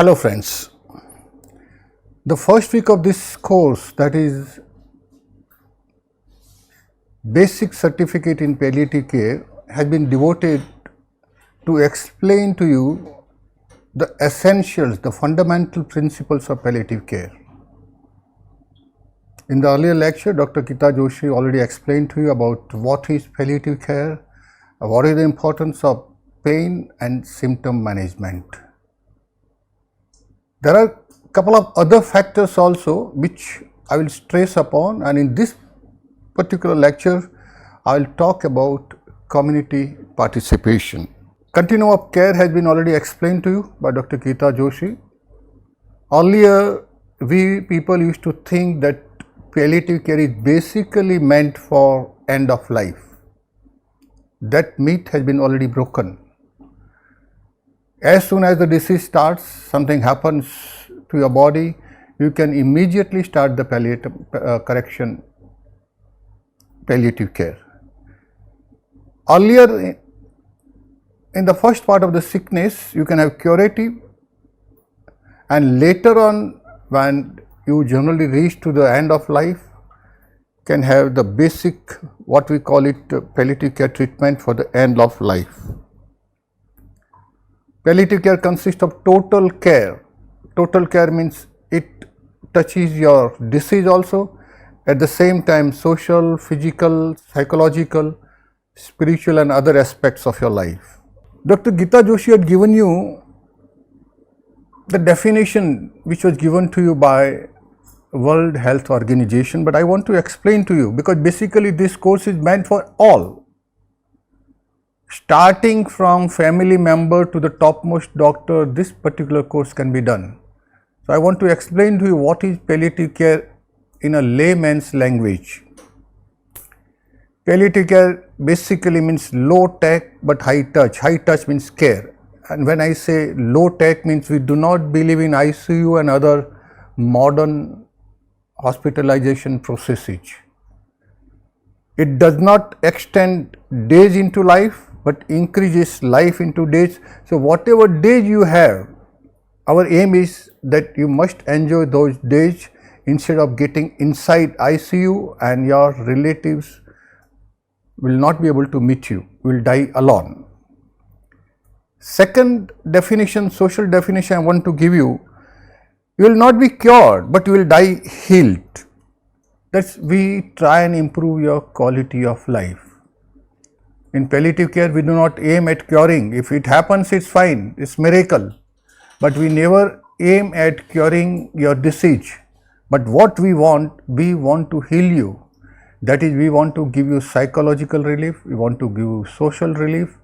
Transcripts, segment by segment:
Hello friends, the first week of this course, that is Basic Certificate in Palliative Care, has been devoted to explain to you the essentials, the fundamental principles of palliative care. In the earlier lecture, Dr. Gita Joshi already explained to you about what is palliative care, what is the importance of pain and symptom management. There are a couple of other factors also which I will stress upon, and in this particular lecture I will talk about community participation. Continuum of care has been already explained to you by Dr. Gita Joshi. Earlier we people used to think that palliative care is basically meant for end of life. That myth has been already broken. As soon as the disease starts, something happens to your body, you can immediately start the palliative care. Earlier, in the first part of the sickness, you can have curative, and later on, when you generally reach to the end of life, can have the basic, what we call it, palliative care treatment for the end of life. Palliative care consists of total care. Total care means it touches your disease also, at the same time social, physical, psychological, spiritual and other aspects of your life. Dr. Gita Joshi had given you the definition which was given to you by World Health Organization, but I want to explain to you because basically this course is meant for all. Starting from family member to the topmost doctor, this particular course can be done. So I want to explain to you what is palliative care in a layman's language. Palliative care basically means low tech but high touch. High touch means care. And when I say low tech means we do not believe in ICU and other modern hospitalization processes. It does not extend days into life but increases life into days. So whatever days you have, our aim is that you must enjoy those days instead of getting inside ICU and your relatives will not be able to meet you, will die alone. Second definition, social definition I want to give you, you will not be cured but you will die healed. That's we try and improve your quality of life. In palliative care, we do not aim at curing. If it happens, it's fine, it's miracle. But we never aim at curing your disease. But what we want to heal you. That is, we want to give you psychological relief, we want to give you social relief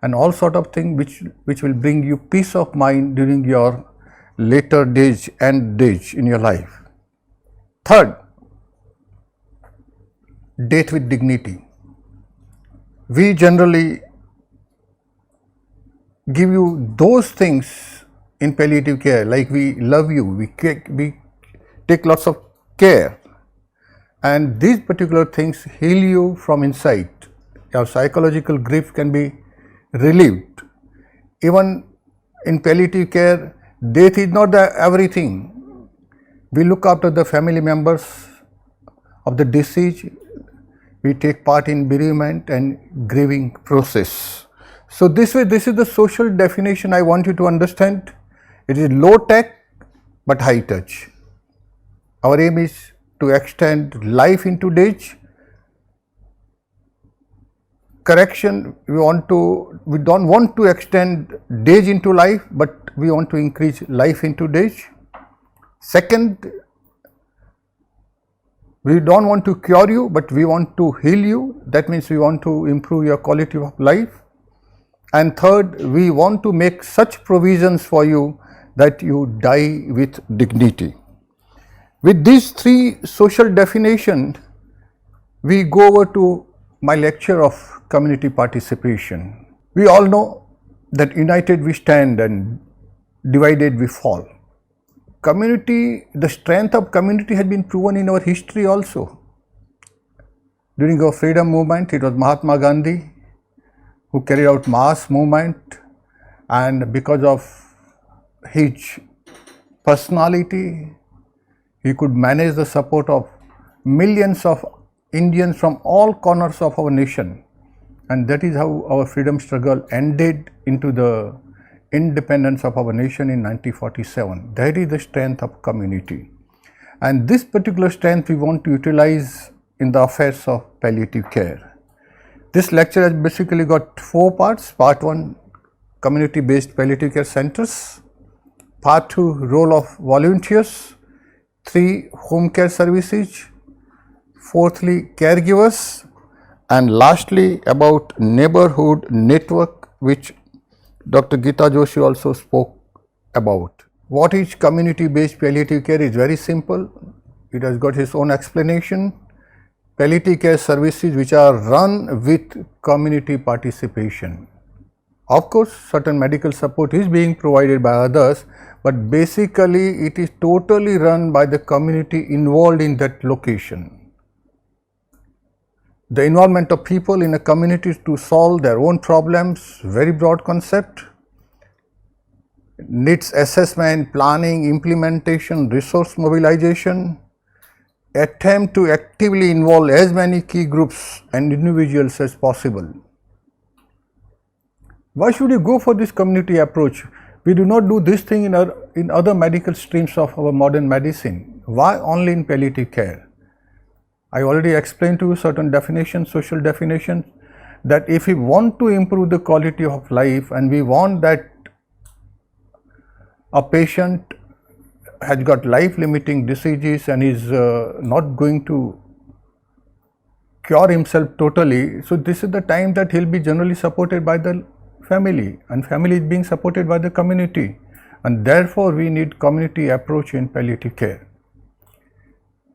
and all sort of things which will bring you peace of mind during your later days and days in your life. Third, death with dignity. We generally give you those things in palliative care, like we love you, we take lots of care, and these particular things heal you from inside. Your psychological grief can be relieved. Even in palliative care, death is not everything. We look after the family members of the deceased. We take part in bereavement and grieving process. So this is the social definition I want you to understand. It is low tech but high touch. Our aim is to extend life into days. Correction, we don't want to extend days into life, but we want to increase life into days. Second, we don't want to cure you, but we want to heal you. That means we want to improve your quality of life. And third, we want to make such provisions for you that you die with dignity. With these three social definitions, we go over to my lecture of community participation. We all know that united we stand and divided we fall. Community, the strength of community had been proven in our history also. During our freedom movement, it was Mahatma Gandhi who carried out mass movement, and because of his personality. He could manage the support of millions of Indians from all corners of our nation. And that is how our freedom struggle ended into the independence of our nation in 1947. That is the strength of community. And this particular strength we want to utilize in the affairs of palliative care. This lecture has basically got 4 parts. Part 1, community-based palliative care centers. Part 2, role of volunteers. 3, home care services. 4thly, caregivers. And lastly, about neighborhood network, which Dr. Geeta Joshi also spoke about. What is community-based palliative care is very simple. It has got its own explanation. Palliative care services which are run with community participation. Of course, certain medical support is being provided by others, but basically it is totally run by the community involved in that location. The involvement of people in a community to solve their own problems, very broad concept, needs assessment, planning, implementation, resource mobilization, attempt to actively involve as many key groups and individuals as possible. Why should you go for this community approach? We do not do this thing in other medical streams of our modern medicine. Why only in palliative care? I already explained to you certain definitions, social definitions, that if we want to improve the quality of life and we want that a patient has got life-limiting diseases and is not going to cure himself totally, so this is the time that he'll be generally supported by the family, and family is being supported by the community, and therefore we need community approach in palliative care.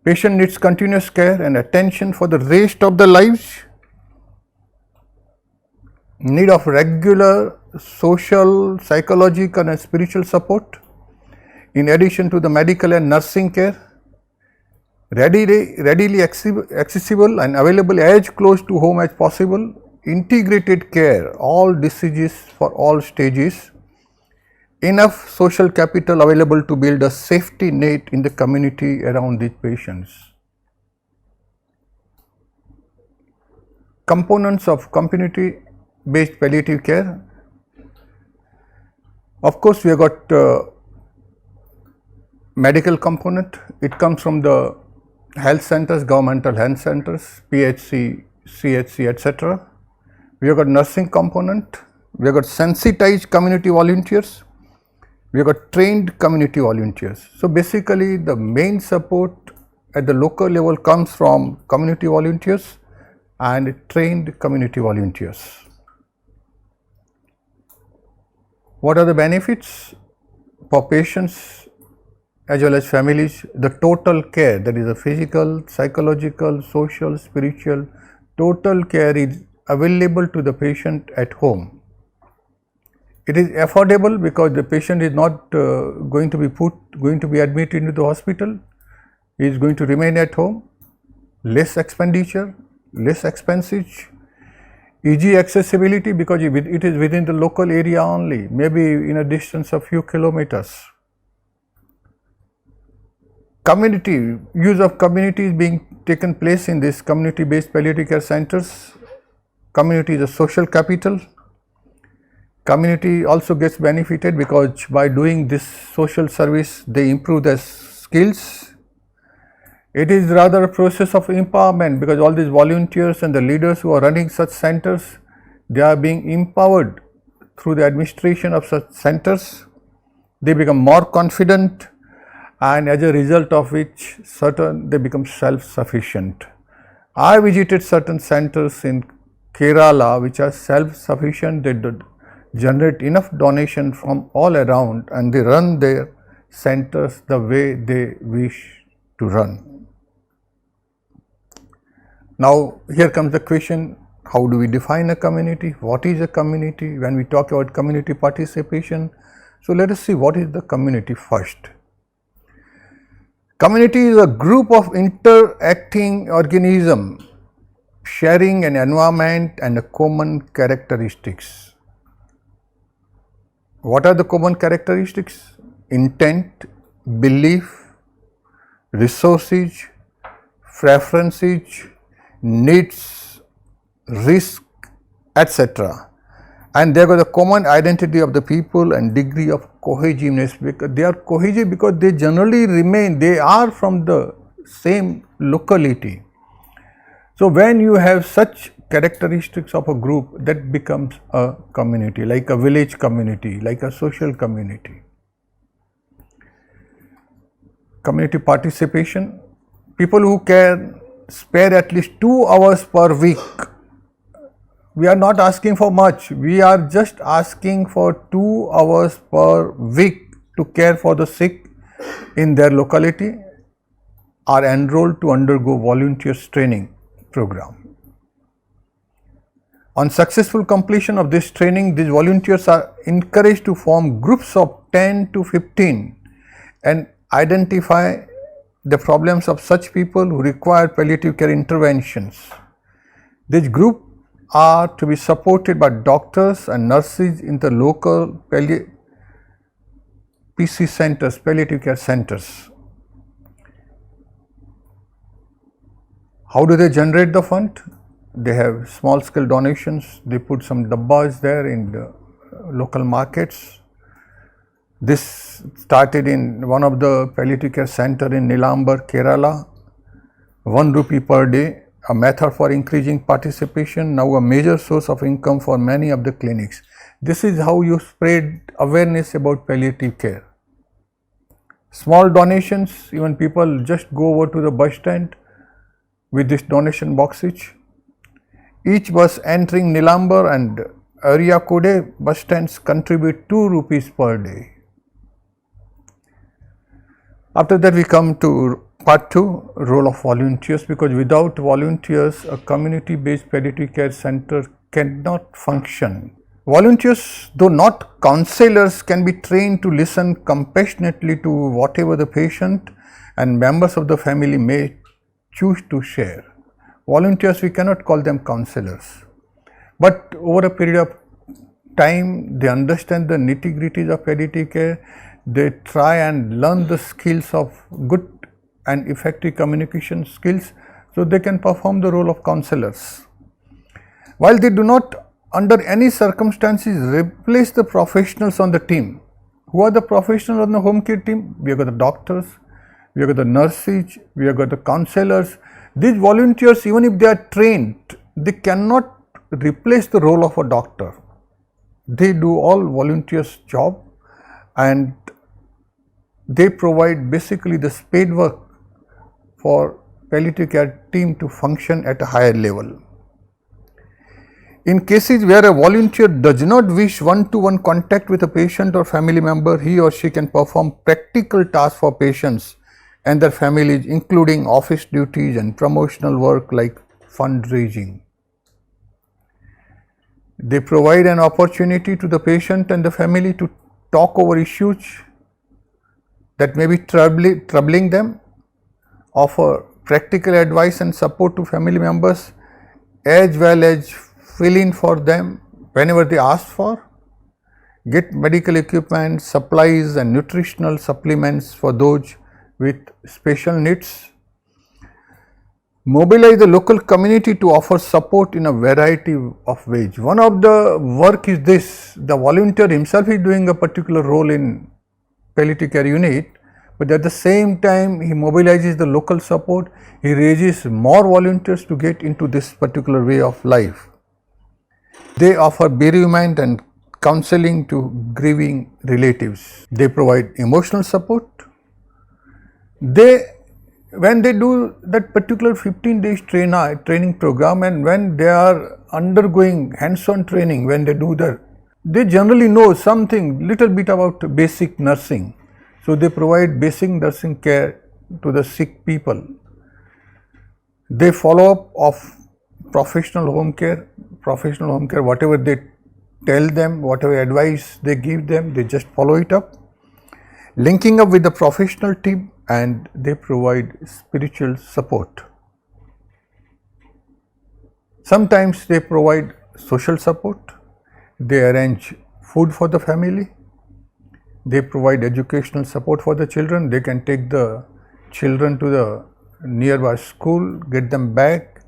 Patient needs continuous care and attention for the rest of their lives. Need of regular social, psychological and spiritual support in addition to the medical and nursing care. Readily accessible and available as close to home as possible. Integrated care, all diseases for all stages. Enough social capital available to build a safety net in the community around these patients. Components of community-based palliative care. Of course, we have got medical component. It comes from the health centers, governmental health centers, PHC, CHC, etc. We have got nursing component. We have got sensitized community volunteers. We have got trained community volunteers. So basically the main support at the local level comes from community volunteers and trained community volunteers. What are the benefits for patients as well as families? The total care, that is the physical, psychological, social, spiritual, total care is available to the patient at home. It is affordable because the patient is not going to be admitted into the hospital. He is going to remain at home. Less expenditure, less expenses. Easy accessibility because it is within the local area only, maybe in a distance of few kilometers. Community, use of community is being taken place in this community-based palliative care centers. Community is a social capital. Community also gets benefited because by doing this social service, they improve their skills. It is rather a process of empowerment because all these volunteers and the leaders who are running such centers, they are being empowered through the administration of such centers. They become more confident, and as a result of which they become self-sufficient. I visited certain centers in Kerala which are self-sufficient. They generate enough donation from all around and they run their centers the way they wish to run. Now here comes the question, how do we define a community? What is a community? When we talk about community participation, so let us see what is the community first. Community is a group of interacting organisms sharing an environment and a common characteristics. What are the common characteristics? Intent, belief, resources, preferences, needs, risk, etc. And they got the common identity of the people and degree of cohesiveness, because they are cohesive because they generally remain, they are from the same locality. So when you have such characteristics of a group, that becomes a community, like a village community, like a social community. Community participation, people who can spare at least 2 hours per week. We are not asking for much, we are just asking for 2 hours per week to care for the sick in their locality, are enrolled to undergo volunteers training program. On successful completion of this training, these volunteers are encouraged to form groups of 10 to 15 and identify the problems of such people who require palliative care interventions. These groups are to be supported by doctors and nurses in the local PC centers, palliative care centers. How do they generate the fund? They have small scale donations, they put some dabbas there in the local markets. This started in one of the palliative care center in Nilambar, Kerala, 1 rupee per day, a method for increasing participation, now a major source of income for many of the clinics. This is how you spread awareness about palliative care. Small donations, even people just go over to the bus stand with this donation boxes. Each bus entering Nilambar and area code bus stands contribute 2 rupees per day. After that we come to part 2, role of volunteers, because without volunteers a community based palliative care center cannot function. Volunteers, though not counselors, can be trained to listen compassionately to whatever the patient and members of the family may choose to share. Volunteers, we cannot call them counselors, but over a period of time they understand the nitty-gritties of palliative care. They try and learn the skills of good and effective communication skills, so they can perform the role of counselors. While they do not under any circumstances replace the professionals on the team. Who are the professionals on the home care team? We have got the doctors, we have got the nurses, we have got the counselors. These volunteers, even if they are trained, they cannot replace the role of a doctor. They do all volunteers' job and they provide basically the spade work for palliative care team to function at a higher level. In cases where a volunteer does not wish one-to-one contact with a patient or family member, he or she can perform practical tasks for patients and their families, including office duties and promotional work like fundraising. They provide an opportunity to the patient and the family to talk over issues that may be troubling them, offer practical advice and support to family members, as well as fill in for them whenever they ask for, get medical equipment, supplies and nutritional supplements for those with special needs, mobilize the local community to offer support in a variety of ways. One of the work is this: the volunteer himself is doing a particular role in palliative care unit, but at the same time he mobilizes the local support, he raises more volunteers to get into this particular way of life. They offer bereavement and counseling to grieving relatives. They provide emotional support. When they do that particular 15 days training program, and when they are undergoing hands-on training, when they do that, they generally know something little bit about basic nursing. So they provide basic nursing care to the sick people. They follow up of professional home care, whatever they tell them, whatever advice they give them, they just follow it up. Linking up with the professional team, and they provide spiritual support. Sometimes they provide social support, they arrange food for the family, They provide educational support for the children. They can take the children to the nearby school, get them back,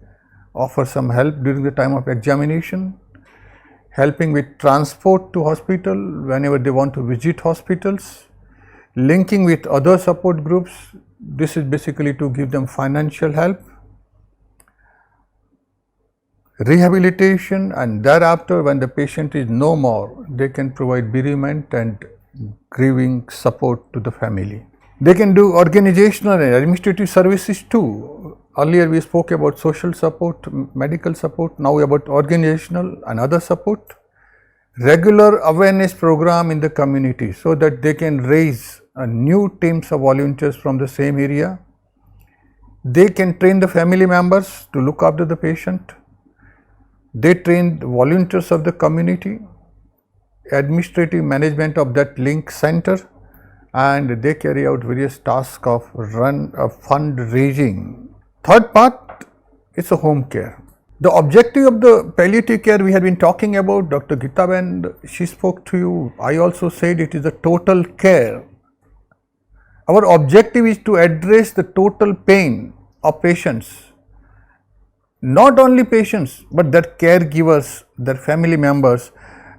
offer some help during the time of examination, helping with transport to hospital whenever they want to visit hospitals, linking with other support groups. This is basically to give them financial help, rehabilitation, and thereafter when the patient is no more, they can provide bereavement and grieving support to the family. They can do organizational and administrative services too. Earlier we spoke about social support, medical support, now about organizational and other support. Regular awareness program in the community so that they can raise new teams of volunteers from the same area. They can train the family members to look after the patient. They train the volunteers of the community, administrative management of that link center, and they carry out various tasks of fundraising. Third part is a home care. The objective of the palliative care we have been talking about, Dr. Gitaben, she spoke to you. I also said it is a total care. Our objective is to address the total pain of patients. Not only patients, but their caregivers, their family members,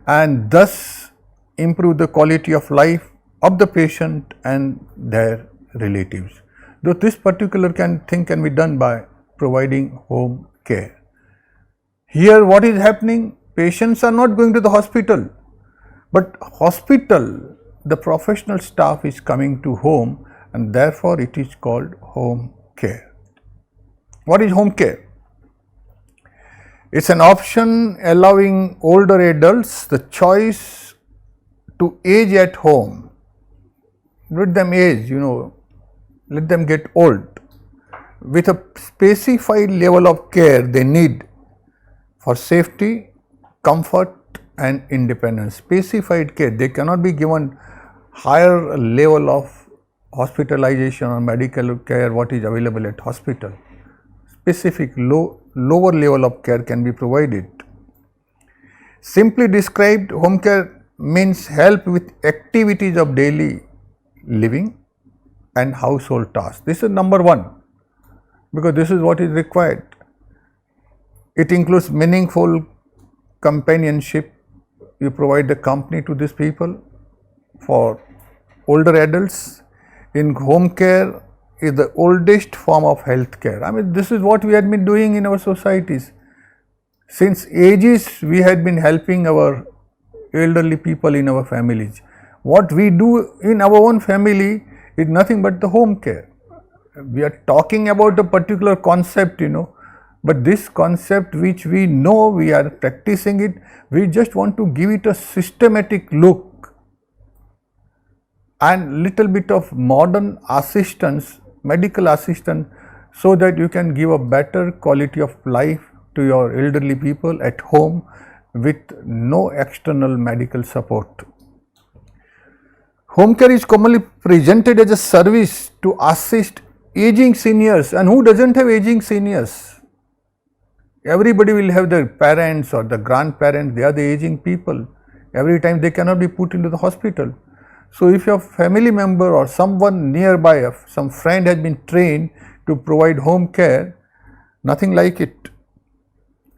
and thus improve the quality of life of the patient and their relatives. Though this particular thing can be done by providing home care. Here what is happening? Patients are not going to the hospital, but hospital, the professional staff is coming to home, and therefore it is called home care. What is home care? It's an option allowing older adults the choice to age at home. Let them age, let them get old with a specified level of care they need for safety, comfort and independence. Specified care. They cannot be given higher level of hospitalization or medical care what is available at hospital. Specific lower level of care can be provided. Simply described, home care means help with activities of daily living and household tasks. This is number one, because this is what is required. It includes meaningful companionship. You provide the company to these people. For older adults, in home care is the oldest form of health care. I mean, this is what we had been doing in our societies. Since ages, we had been helping our elderly people in our families. What we do in our own family is nothing but the home care. We are talking about a particular concept, but this concept which we know, we are practicing it, we just want to give it a systematic look and little bit of modern assistance, medical assistance, so that you can give a better quality of life to your elderly people at home with no external medical support. Home care is commonly presented as a service to assist aging seniors, and who doesn't have aging seniors? Everybody will have their parents or the grandparents, they are the aging people. Every time they cannot be put into the hospital. So if your family member or someone nearby, some friend has been trained to provide home care, nothing like it.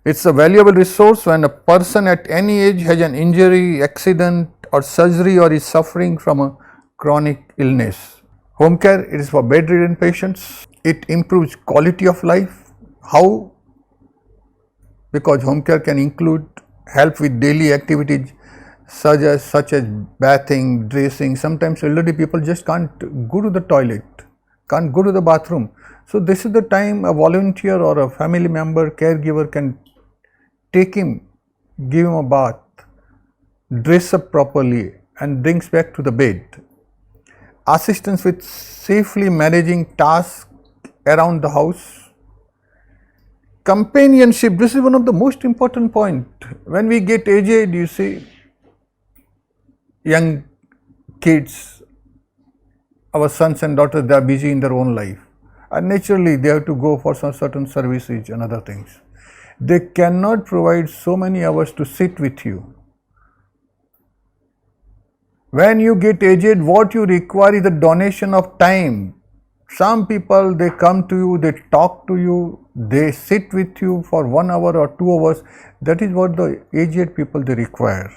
It's a valuable resource when a person at any age has an injury, accident or surgery or is suffering from a chronic illness. Home care, it is for bedridden patients. It improves quality of life. How? Because home care can include help with daily activities such as bathing, dressing. Sometimes elderly people just can't go to the toilet, can't go to the bathroom. So this is the time a volunteer or a family member, caregiver can take him, give him a bath, dress up properly and brings back to the bed. Assistance with safely managing tasks around the house. Companionship, this is one of the most important point. When we get aged, you see, young kids, our sons and daughters, they are busy in their own life. And naturally, they have to go for some certain services and other things. They cannot provide so many hours to sit with you. When you get aged, what you require is the donation of time. Some people, they come to you, they talk to you, they sit with you for 1 hour or 2 hours. That is what the aged people, they require.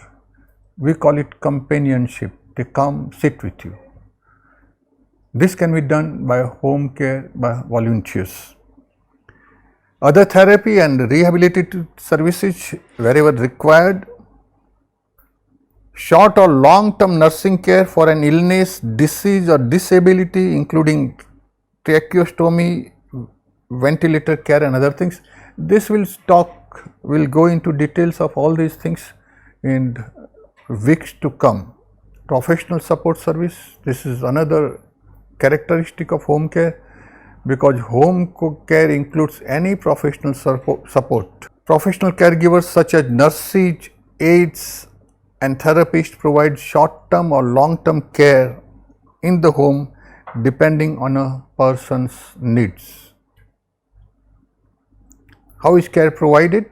We call it companionship. They come, sit with you. This can be done by home care, by volunteers. Other therapy and rehabilitative services wherever required. Short or long-term nursing care for an illness, disease or disability, including tracheostomy, ventilator care and other things. This will go into details of all these things in weeks to come. Professional support service, this is another characteristic of home care, because home care includes any professional support. Professional caregivers such as nurses, aides and therapists provide short-term or long-term care in the home depending on a person's needs. How is care provided?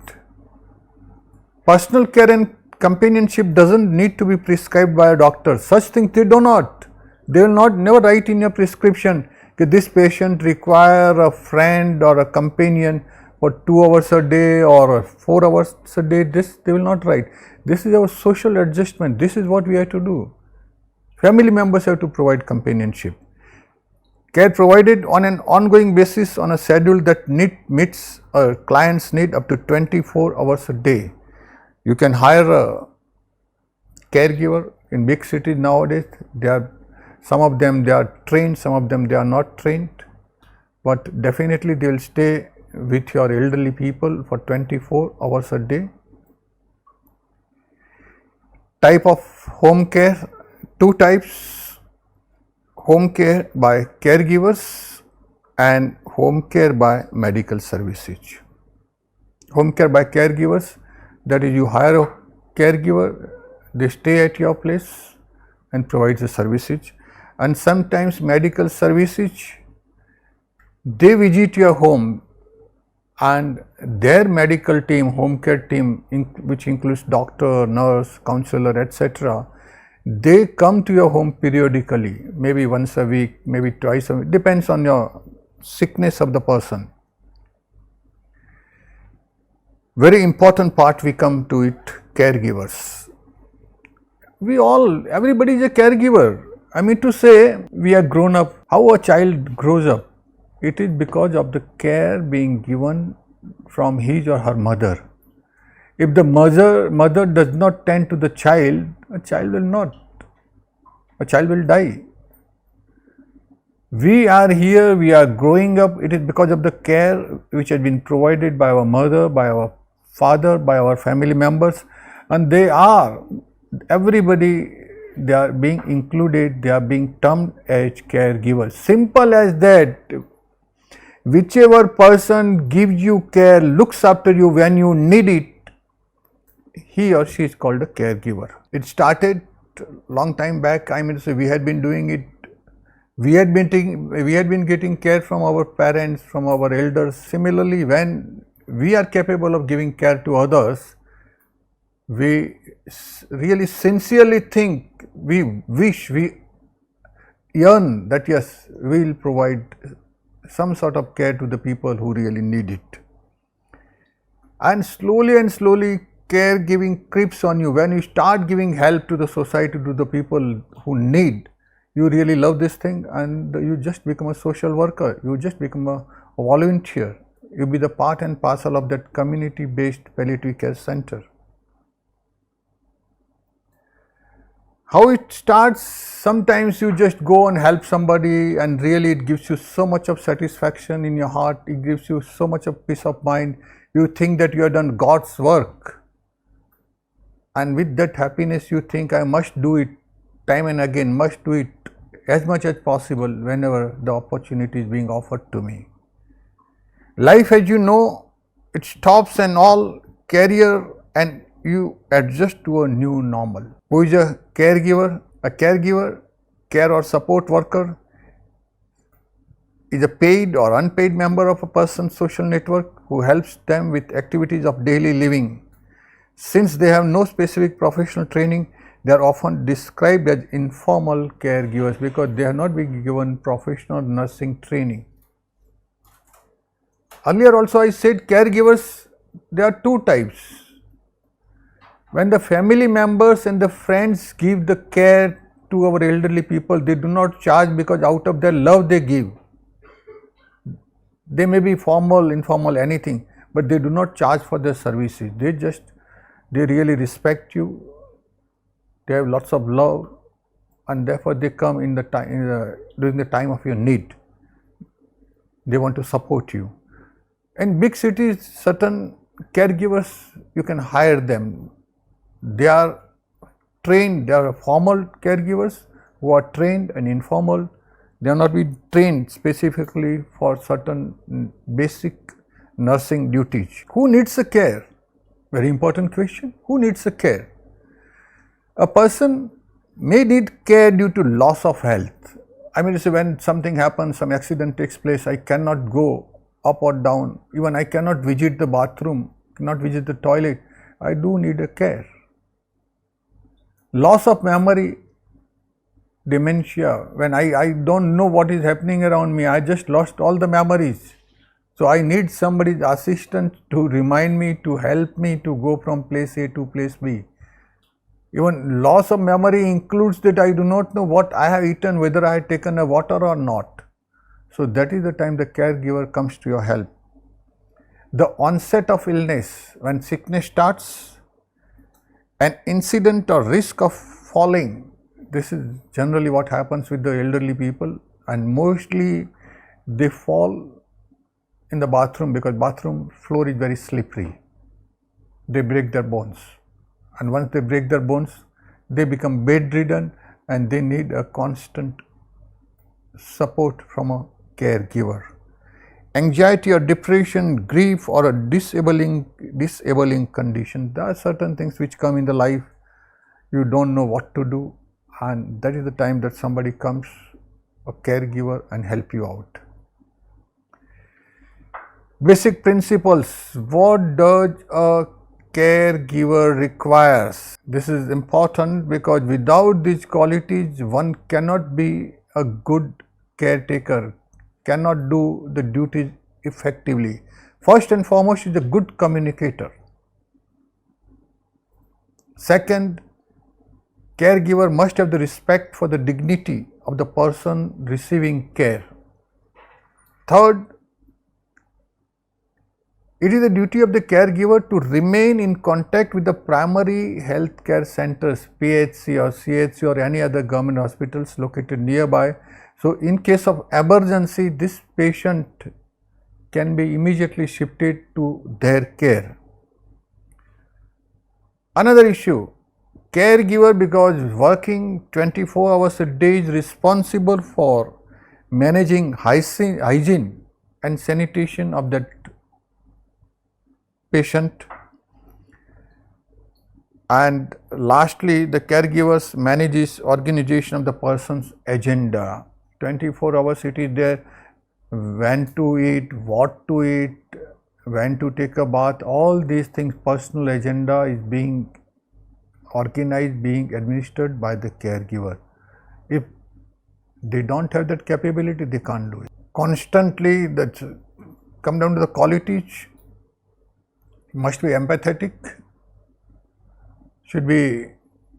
Personal care and companionship doesn't need to be prescribed by a doctor. Such things they do not. They will never write in your prescription that this patient require a friend or a companion for 2 hours a day or 4 hours a day. This they will not write. This is our social adjustment. This is what we have to do. Family members have to provide companionship. Care provided on an ongoing basis on a schedule that meets a client's need up to 24 hours a day. You can hire a caregiver in big cities nowadays. Some of them they are trained, some of them they are not trained, but definitely they will stay with your elderly people for 24 hours a day. Type of home care, 2 types. Home care by caregivers and home care by medical services. Home care by caregivers, that is, you hire a caregiver, they stay at your place and provide the services. And sometimes medical services, they visit your home and their medical team, home care team, which includes doctor, nurse, counselor, etc., they come to your home periodically, maybe once a week, maybe twice a week, depends on your sickness of the person. Very important part we come to it, caregivers. Everybody is a caregiver. I mean to say, we are grown up. How a child grows up, it is because of the care being given from his or her mother. If the mother does not tend to the child, a child will die. We are here, we are growing up, it is because of the care which has been provided by our mother, by our father, by our family members, and everybody, they are being included, they are being termed as caregivers. Simple as that. Whichever person gives you care, looks after you when you need it, he or she is called a caregiver. It started long time back. I mean to say, we had been doing it. We had been getting care from our parents, from our elders. Similarly, when we are capable of giving care to others, we really sincerely think, we wish, we yearn that yes, we will provide some sort of care to the people who really need it. And slowly caregiving creeps on you. When you start giving help to the society, to the people who need, you really love this thing and you just become a social worker, you just become a volunteer, you be the part and parcel of that community-based palliative care center. How it starts, sometimes you just go and help somebody and really it gives you so much of satisfaction in your heart, it gives you so much of peace of mind, you think that you have done God's work. And with that happiness, you think, I must do it time and again, must do it as much as possible whenever the opportunity is being offered to me. Life, as you know, it stops and all, career, and you adjust to a new normal. Who is a caregiver? A caregiver, care or support worker, is a paid or unpaid member of a person's social network who helps them with activities of daily living. Since they have no specific professional training, They are often described as informal caregivers because they have not been given professional nursing training. Earlier also I said caregivers, there are two types. When the family members and the friends give the care to our elderly people, they do not charge because out of their love they give. They may be formal, informal, anything, but they do not charge for their services. They really respect you. They have lots of love, and therefore they come in the time during the time of your need. They want to support you. In big cities, certain caregivers, you can hire them. They are trained. They are formal caregivers who are trained, and informal. They are not being trained specifically for certain basic nursing duties. Who needs a care? Very important question. Who needs a care? A person may need care due to loss of health. I mean, when something happens, some accident takes place, I cannot go up or down, even I cannot visit the bathroom, cannot visit the toilet, I do need a care. Loss of memory, dementia, when I don't know what is happening around me, I just lost all the memories. So I need somebody's assistance to remind me, to help me to go from place A to place B. Even loss of memory includes that I do not know what I have eaten, whether I have taken a water or not. So that is the time the caregiver comes to your help. The onset of illness, when sickness starts, an incident or risk of falling, this is generally what happens with the elderly people, and mostly they fall in the bathroom because bathroom floor is very slippery. They break their bones, and once they break their bones, they become bedridden and they need a constant support from a caregiver. Anxiety or depression, grief, or a disabling condition. There are certain things which come in the life, you don't know what to do, and that is the time that somebody comes, a caregiver, and help you out. Basic principles. What does a caregiver requires? This is important because without these qualities, one cannot be a good caretaker, cannot do the duties effectively. First and foremost is a good communicator. Second, caregiver must have the respect for the dignity of the person receiving care. Third, it is the duty of the caregiver to remain in contact with the primary health care centers, PHC or CHC or any other government hospitals located nearby. So in case of emergency, this patient can be immediately shifted to their care. Another issue, caregiver, because working 24 hours a day, is responsible for managing hygiene and sanitation of that patient. And lastly, the caregivers manages organization of the person's agenda. 24 hours it is there, when to eat, what to eat, when to take a bath, all these things, personal agenda is being organized, being administered by the caregiver. If they don't have that capability, they can't do it. Constantly, that's come down to the qualities, must be empathetic, should be,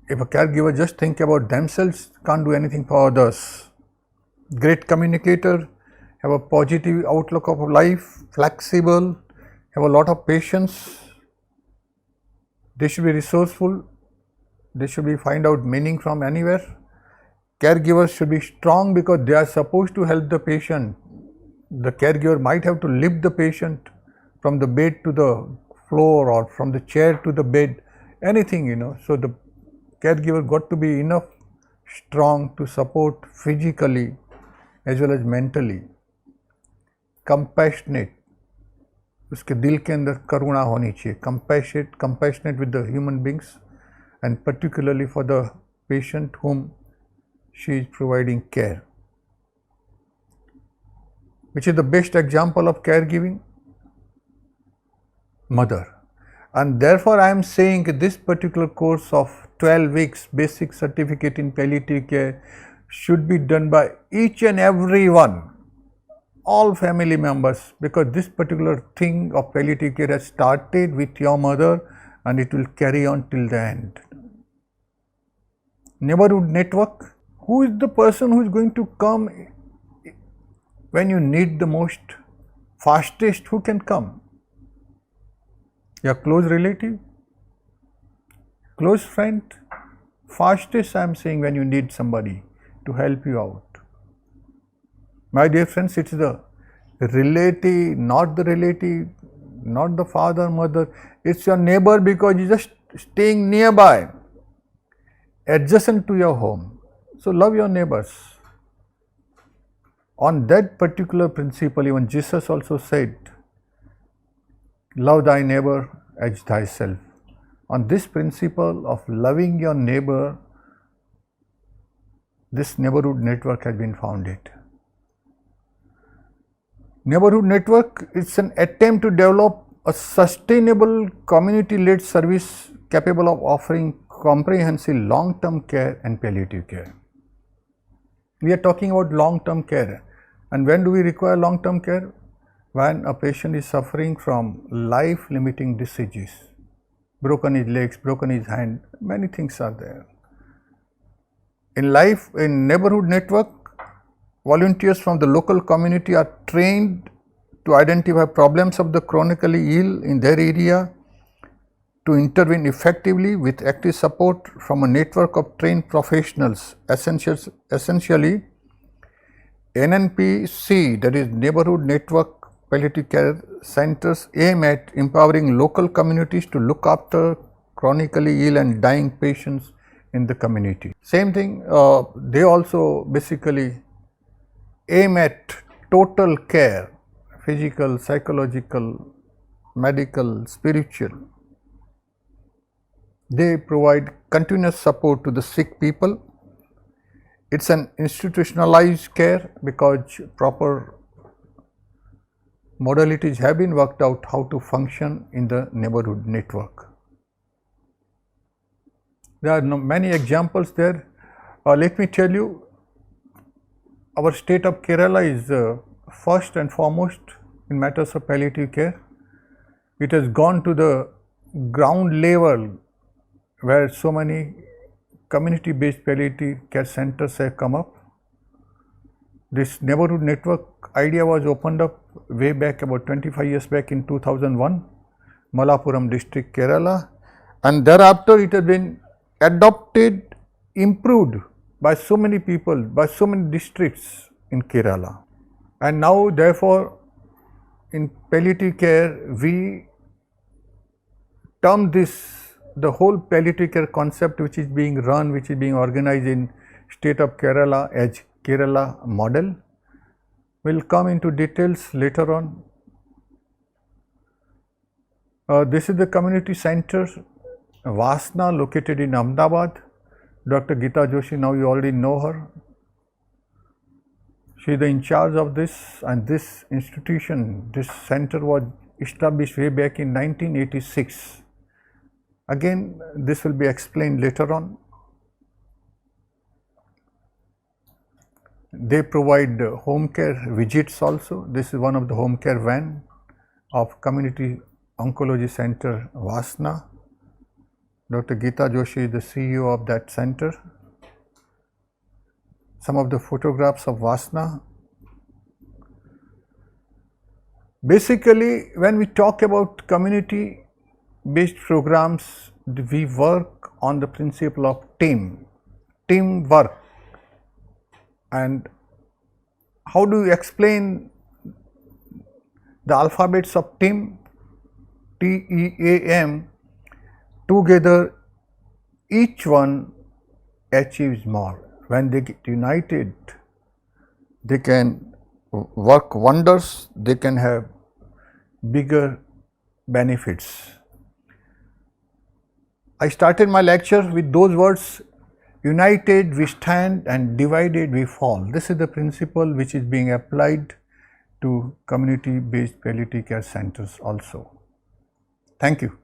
if a caregiver just think about themselves, can't do anything for others. Great communicator, have a positive outlook of life, flexible, have a lot of patience. They should be resourceful. They should be find out meaning from anywhere. Caregivers should be strong because they are supposed to help the patient. The caregiver might have to lift the patient from the bed to the floor or from the chair to the bed, anything, So the caregiver got to be enough strong to support physically as well as mentally. Compassionate, उसके दिल के अंदर करुणा होनी चाहिए. Compassionate with the human beings and particularly for the patient whom she is providing care. Which is the best example of caregiving? Mother. And therefore, I am saying this particular course of 12 weeks basic certificate in palliative care should be done by each and every one, all family members, because this particular thing of palliative care has started with your mother and it will carry on till the end. Neighborhood network, who is the person who is going to come when you need the most, fastest? Who can come? Your close relative, close friend, fastest I am saying when you need somebody to help you out. My dear friends, it's the relative, not the father, mother, it's your neighbor, because you're just staying nearby, adjacent to your home. So love your neighbors. On that particular principle, even Jesus also said, love thy neighbor as thyself. On this principle of loving your neighbor, this neighborhood network has been founded. Neighborhood network is an attempt to develop a sustainable community-led service capable of offering comprehensive long-term care and palliative care. We are talking about long-term care. And when do we require long-term care? When a patient is suffering from life-limiting diseases, broken his legs, broken his hand, many things are there. In neighborhood network, volunteers from the local community are trained to identify problems of the chronically ill in their area, to intervene effectively with active support from a network of trained professionals. Essentially, NNPC, that is Neighborhood Network Palliative Care Centers, aim at empowering local communities to look after chronically ill and dying patients in the community. Same thing, they also basically aim at total care, physical, psychological, medical, spiritual. They provide continuous support to the sick people. It's an institutionalized care because proper modalities have been worked out how to function in the neighborhood network. There are many examples there. Let me tell you, our state of Kerala is first and foremost in matters of palliative care. It has gone to the ground level where so many community-based palliative care centers have come up. This neighborhood network idea was opened up way back about 25 years back in 2001, Malappuram district, Kerala, and thereafter it has been adopted, improved by so many people, by so many districts in Kerala. And now therefore in palliative care we term this, the whole palliative care concept which is being run, which is being organized in state of Kerala as Kerala model. We'll come into details later on. This is the community center Vasna, located in Ahmedabad. Dr. Geeta Joshi, now you already know her. She is in charge of this, and this institution, this center was established way back in 1986. Again, this will be explained later on. They provide home care visits also. This is one of the home care van of Community Oncology Center Vasna. Dr. Geeta Joshi is the CEO of that center. Some of the photographs of Vasna. Basically, when we talk about community-based programs, we work on the principle of teamwork. And how do you explain the alphabets of team? TEAM, together each one achieves more. When they get united, they can work wonders, they can have bigger benefits. I started my lecture with those words: united we stand and divided we fall. This is the principle which is being applied to community-based palliative care centers also. Thank you.